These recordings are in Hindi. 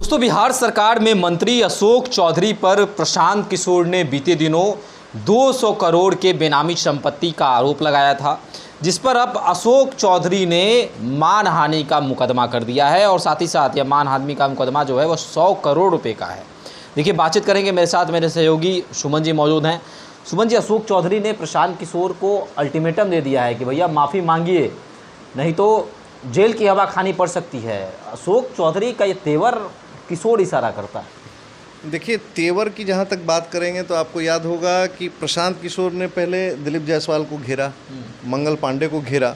दोस्तों, बिहार सरकार में मंत्री अशोक चौधरी पर प्रशांत किशोर ने बीते दिनों 200 करोड़ के बेनामी संपत्ति का आरोप लगाया था, जिस पर अब अशोक चौधरी ने मानहानि का मुकदमा कर दिया है और साथ ही साथ यह मानहानि का मुकदमा जो है वह 100 करोड़ रुपए का है। देखिए, बातचीत करेंगे, मेरे साथ मेरे सहयोगी सुमन जी मौजूद हैं। सुमन जी, अशोक चौधरी ने प्रशांत किशोर को अल्टीमेटम दे दिया है कि भैया माफ़ी मांगिए, नहीं तो जेल की हवा खानी पड़ सकती है। अशोक चौधरी का ये तेवर किशोर इशारा करता है। देखिए, तेवर की जहाँ तक बात करेंगे तो आपको याद होगा कि प्रशांत किशोर ने पहले दिलीप जायसवाल को घेरा, मंगल पांडे को घेरा,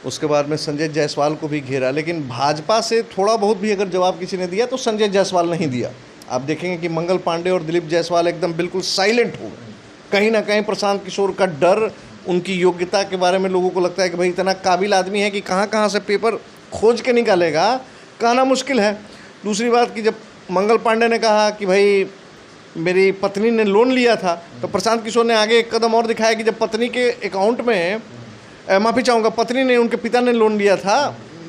उसके बाद में संजय जायसवाल को भी घेरा, लेकिन भाजपा से थोड़ा बहुत भी अगर जवाब किसी ने दिया तो संजय जायसवाल नहीं दिया। आप देखेंगे कि मंगल पांडे और दिलीप जायसवाल एकदम बिल्कुल साइलेंट हो गए। कहीं ना कहीं प्रशांत किशोर का डर, उनकी योग्यता के बारे में लोगों को लगता है कि भाई इतना काबिल आदमी है कि कहाँ कहाँ से पेपर खोज के निकालेगा, कहना मुश्किल है। दूसरी बात कि जब मंगल पांडे ने कहा कि भाई मेरी पत्नी ने लोन लिया था, तो प्रशांत किशोर ने आगे एक कदम और दिखाया कि जब पत्नी के अकाउंट में, माफ़ी चाहूँगा, पत्नी ने, उनके पिता ने लोन लिया था,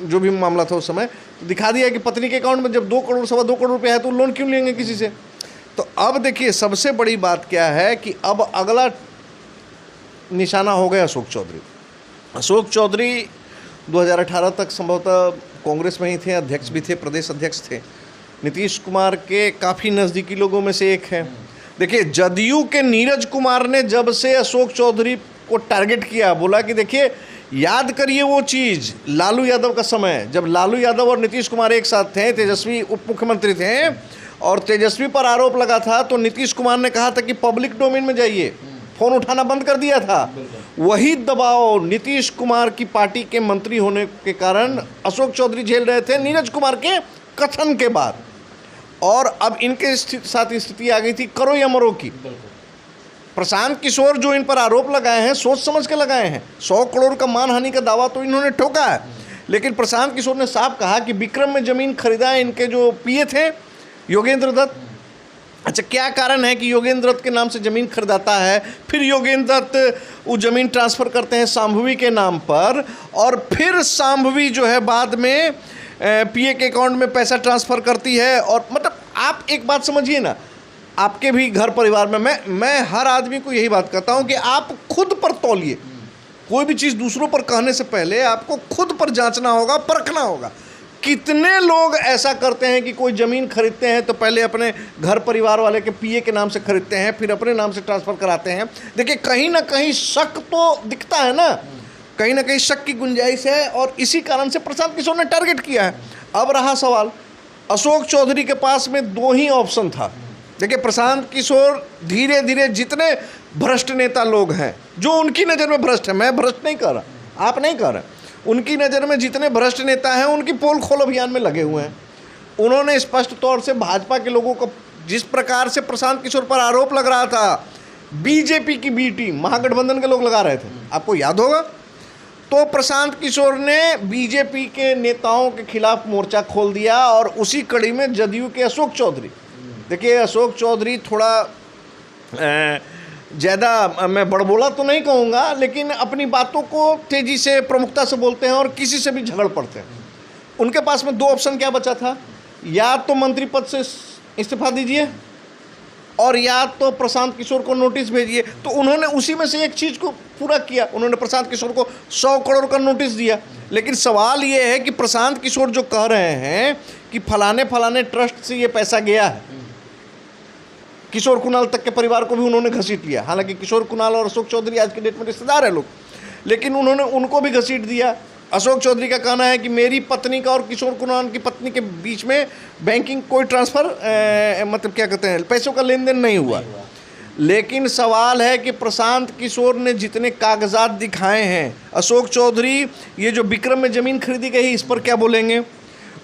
जो भी मामला था उस समय, तो दिखा दिया कि पत्नी के अकाउंट में जब 2 करोड़, 2.25 करोड़ रुपये है तो लोन क्यों लेंगे किसी से। तो अब देखिए, सबसे बड़ी बात क्या है कि अब अगला निशाना हो गया अशोक चौधरी। अशोक चौधरी 2018 तक संभवतः कांग्रेस में ही थे, अध्यक्ष भी थे, प्रदेश अध्यक्ष थे, नीतीश कुमार के काफ़ी नज़दीकी लोगों में से एक है। देखिए, जदयू के नीरज कुमार ने जब से अशोक चौधरी को टारगेट किया, बोला कि देखिए याद करिए वो चीज़ लालू यादव का समय, जब लालू यादव और नीतीश कुमार एक साथ थे, तेजस्वी उप मुख्यमंत्री थे और तेजस्वी पर आरोप लगा था, तो नीतीश कुमार ने कहा था कि पब्लिक डोमेन में जाइए, फ़ोन उठाना बंद कर दिया था। वही दबाव नीतीश कुमार की पार्टी के मंत्री होने के कारण अशोक चौधरी झेल रहे थे नीरज कुमार के कथन के बाद, और अब इनके साथ स्थिति आ गई थी करो या मरो की। प्रशांत किशोर जो इन पर आरोप लगाए हैं, सोच समझ के लगाए हैं। 100 करोड़ का मानहानि का दावा तो इन्होंने ठोका है, लेकिन प्रशांत किशोर ने साफ कहा कि विक्रम में ज़मीन खरीदा है इनके जो पीए थे योगेंद्र दत्त। अच्छा, क्या कारण है कि योगेंद्र दत्त के नाम से ज़मीन खरीदाता है, फिर योगेंद्र दत्त वो ज़मीन ट्रांसफ़र करते हैं शांभवी के नाम पर, और फिर शांभवी जो है बाद में पीए के अकाउंट में पैसा ट्रांसफ़र करती है। और मतलब आप एक बात समझिए ना, आपके भी घर परिवार में मैं हर आदमी को यही बात कहता हूँ कि आप खुद पर तौलिए। कोई भी चीज़ दूसरों पर कहने से पहले आपको खुद पर जांचना होगा, परखना होगा। कितने लोग ऐसा करते हैं कि कोई ज़मीन खरीदते हैं तो पहले अपने घर परिवार वाले के पीए के नाम से खरीदते हैं, फिर अपने नाम से ट्रांसफ़र कराते हैं। देखिए, कहीं ना कहीं शक तो दिखता है ना, कहीं ना कहीं शक की गुंजाइश है, और इसी कारण से प्रशांत किशोर ने टारगेट किया है। अब रहा सवाल, अशोक चौधरी के पास में 2 ही ऑप्शन था। देखिए, प्रशांत किशोर धीरे धीरे जितने भ्रष्ट नेता लोग हैं, जो उनकी नज़र में भ्रष्ट है, मैं भ्रष्ट नहीं कर रहा, आप नहीं कर रहे, उनकी नज़र में जितने भ्रष्ट नेता हैं उनकी पोल खोल अभियान में लगे हुए हैं। उन्होंने स्पष्ट तौर से भाजपा के लोगों को, जिस प्रकार से प्रशांत किशोर पर आरोप लग रहा था, बीजेपी की बी टीम, महागठबंधन के लोग लगा रहे थे, आपको याद होगा, तो प्रशांत किशोर ने बीजेपी के नेताओं के खिलाफ मोर्चा खोल दिया, और उसी कड़ी में जदयू के अशोक चौधरी, देखिए अशोक चौधरी थोड़ा ज़्यादा, मैं बड़बोला तो नहीं कहूँगा, लेकिन अपनी बातों को तेज़ी से, प्रमुखता से बोलते हैं और किसी से भी झगड़ पड़ते हैं। उनके पास में 2 ऑप्शन क्या बचा था, या तो मंत्री पद से इस्तीफा दीजिए और या तो प्रशांत किशोर को नोटिस भेजिए। तो उन्होंने उसी में से एक चीज़ को पूरा किया, उन्होंने प्रशांत किशोर को 100 करोड़ का नोटिस दिया। लेकिन सवाल ये है कि प्रशांत किशोर जो कह रहे हैं कि फलाने फलाने ट्रस्ट से ये पैसा गया है, किशोर कुणाल तक के परिवार को भी उन्होंने घसीट लिया। हालांकि किशोर कुणाल और अशोक चौधरी आज के डेट में रिश्तेदार है लोग, लेकिन उन्होंने उनको भी घसीट दिया। अशोक चौधरी का कहना है कि मेरी पत्नी का और किशोर कुणाल की पत्नी के बीच में बैंकिंग कोई ट्रांसफ़र, मतलब क्या कहते हैं, पैसों का लेन देन नहीं हुआ। लेकिन सवाल है कि प्रशांत किशोर ने जितने कागजात दिखाए हैं, अशोक चौधरी ये जो विक्रम में ज़मीन खरीदी गई इस पर क्या बोलेंगे।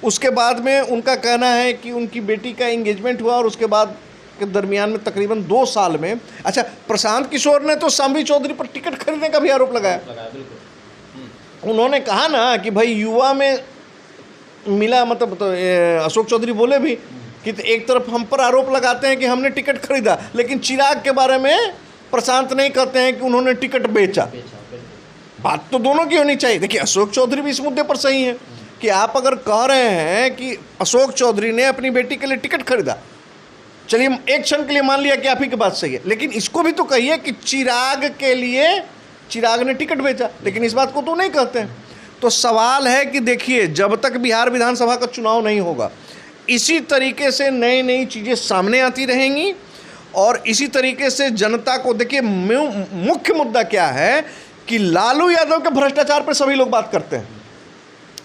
उसके बाद में उनका कहना है कि उनकी बेटी का एंगेजमेंट हुआ और उसके बाद के दरमियान में तकरीबन 2 साल में, अच्छा, प्रशांत किशोर ने तो शांभवी चौधरी पर टिकट खरीदने का भी आरोप लगाया। उन्होंने कहा ना कि भाई युवा में मिला, मतलब तो अशोक चौधरी बोले भी कि एक तरफ हम पर आरोप लगाते हैं कि हमने टिकट खरीदा, लेकिन चिराग के बारे में प्रशांत नहीं कहते हैं कि उन्होंने टिकट बेचा। बात तो दोनों की होनी चाहिए। देखिए, अशोक चौधरी भी इस मुद्दे पर सही है कि आप अगर कह रहे हैं कि अशोक चौधरी ने अपनी बेटी के लिए टिकट खरीदा, चलिए एक क्षण के लिए मान लिया कि आप ही की बात सही है, लेकिन इसको भी तो कहिए कि चिराग के लिए चिराग ने टिकट बेचा, लेकिन इस बात को तो नहीं कहते हैं। तो सवाल है कि देखिए, जब तक बिहार विधानसभा का चुनाव नहीं होगा, इसी तरीके से नई नई चीज़ें सामने आती रहेंगी और इसी तरीके से जनता को, देखिए मुख्य मुद्दा क्या है कि लालू यादव के भ्रष्टाचार पर सभी लोग बात करते हैं।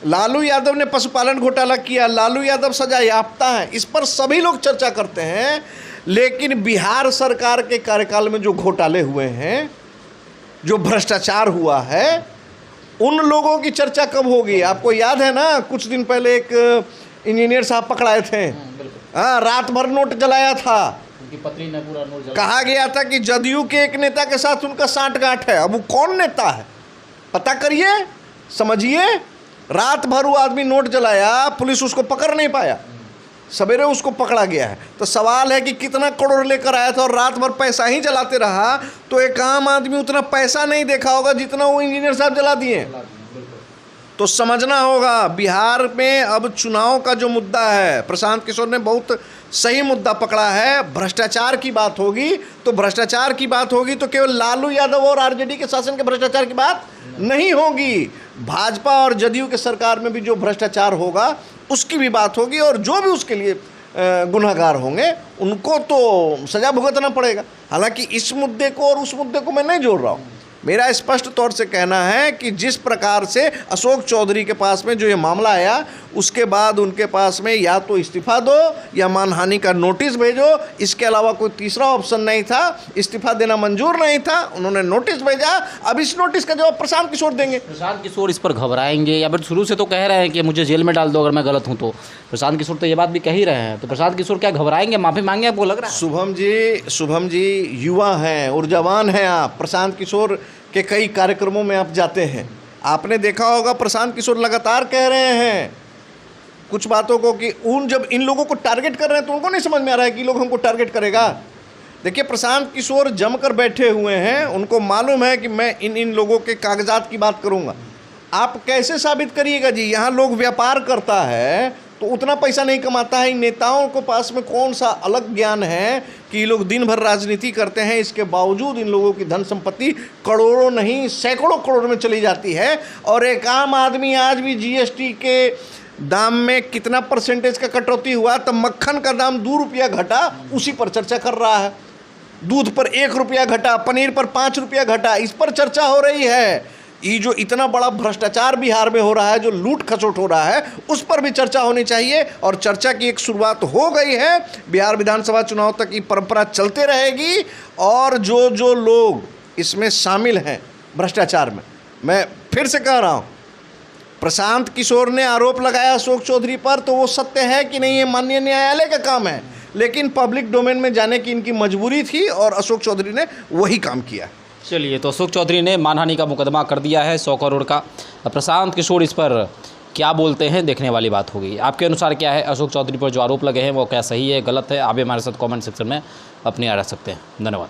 लालू यादव ने पशुपालन घोटाला किया, लालू यादव सजा याफ्ता है, इस पर सभी लोग चर्चा करते हैं। लेकिन बिहार सरकार के कार्यकाल में जो घोटाले हुए हैं, जो भ्रष्टाचार हुआ है, उन लोगों की चर्चा कब होगी? आपको याद है ना, कुछ दिन पहले एक इंजीनियर साहब पकड़ाए थे, हाँ, रात भर नोट जलाया था, उनकी पत्नी ने पूरा नोट जलाया। कहा कहा गया था कि जदयू के एक नेता के साथ उनका सांठगांठ है। अब वो कौन नेता है पता करिए, समझिए। रात भर वो आदमी नोट जलाया, पुलिस उसको पकड़ नहीं पाया, सवेरे उसको पकड़ा गया है। तो सवाल है कि कितना करोड़ लेकर आया था और रात भर पैसा ही जलाते रहा, तो एक आम आदमी उतना पैसा नहीं देखा होगा जितना वो इंजीनियर साहब जला दिए। तो समझना होगा, बिहार में अब चुनाव का जो मुद्दा है, प्रशांत किशोर ने बहुत सही मुद्दा पकड़ा है। भ्रष्टाचार की बात होगी तो भ्रष्टाचार की बात होगी तो केवल लालू यादव और आरजेडी के शासन के भ्रष्टाचार की बात नहीं होगी, भाजपा और जदयू के सरकार में भी जो भ्रष्टाचार होगा उसकी भी बात होगी, और जो भी उसके लिए गुनहगार होंगे उनको तो सज़ा भुगतना पड़ेगा। हालांकि इस मुद्दे को और उस मुद्दे को मैं नहीं जोड़ रहा हूँ। मेरा स्पष्ट तौर से कहना है कि जिस प्रकार से अशोक चौधरी के पास में जो ये मामला आया, उसके बाद उनके पास में या तो इस्तीफा दो या मानहानि का नोटिस भेजो, इसके अलावा कोई तीसरा ऑप्शन नहीं था। इस्तीफा देना मंजूर नहीं था, उन्होंने नोटिस भेजा। अब इस नोटिस का जवाब प्रशांत किशोर देंगे। प्रशांत किशोर इस पर घबराएंगे या फिर शुरू से तो कह रहे हैं कि मुझे जेल में डाल दो अगर मैं गलत हूं तो? प्रशांत किशोर तो ये बात भी कह ही रहे हैं, तो प्रशांत किशोर क्या घबराएंगे, माफ़ी मांगे? आपको लग रहा है? शुभम जी युवा हैं, ऊर्जावान हैं आप। प्रशांत किशोर के कई कार्यक्रमों में आप जाते हैं, आपने देखा होगा प्रशांत किशोर लगातार कह रहे हैं कुछ बातों को कि जब इन लोगों को टारगेट कर रहे हैं तो उनको नहीं समझ में आ रहा है कि लोग हमको टारगेट करेगा। देखिए, प्रशांत किशोर जमकर बैठे हुए हैं, उनको मालूम है कि मैं इन लोगों के कागजात की बात करूंगा। आप कैसे साबित करिएगा जी? यहाँ लोग व्यापार करता है तो उतना पैसा नहीं कमाता है। इन नेताओं के पास में कौन सा अलग ज्ञान है कि ये लोग दिन भर राजनीति करते हैं, इसके बावजूद इन लोगों की धन संपत्ति करोड़ों नहीं सैकड़ों करोड़ में चली जाती है। और एक आम आदमी आज भी जीएसटी के दाम में कितना परसेंटेज का कटौती हुआ, तब मक्खन का दाम 2 रुपया घटा, उसी पर चर्चा कर रहा है। दूध पर 1 रुपया घटा, पनीर पर 5 रुपया घटा, इस पर चर्चा हो रही है। ये जो इतना बड़ा भ्रष्टाचार बिहार में हो रहा है, जो लूट खसोट हो रहा है, उस पर भी चर्चा होनी चाहिए। और चर्चा की एक शुरुआत हो गई है। बिहार विधानसभा चुनाव तक ये परंपरा चलते रहेगी। और जो लोग इसमें शामिल हैं भ्रष्टाचार में, मैं फिर से कह रहा हूँ, प्रशांत किशोर ने आरोप लगाया अशोक चौधरी पर, तो वो सत्य है कि नहीं, ये माननीय न्यायालय का काम है। लेकिन पब्लिक डोमेन में जाने की इनकी मजबूरी थी और अशोक चौधरी ने वही काम किया। चलिए, तो अशोक चौधरी ने मानहानि का मुकदमा कर दिया है 100 करोड़ का। प्रशांत किशोर इस पर क्या बोलते हैं, देखने वाली बात होगी। आपके अनुसार क्या है, अशोक चौधरी पर जो आरोप लगे हैं वो क्या सही है, गलत है? आप भी हमारे साथ कमेंट सेक्शन में अपनी राय रख सकते हैं। धन्यवाद।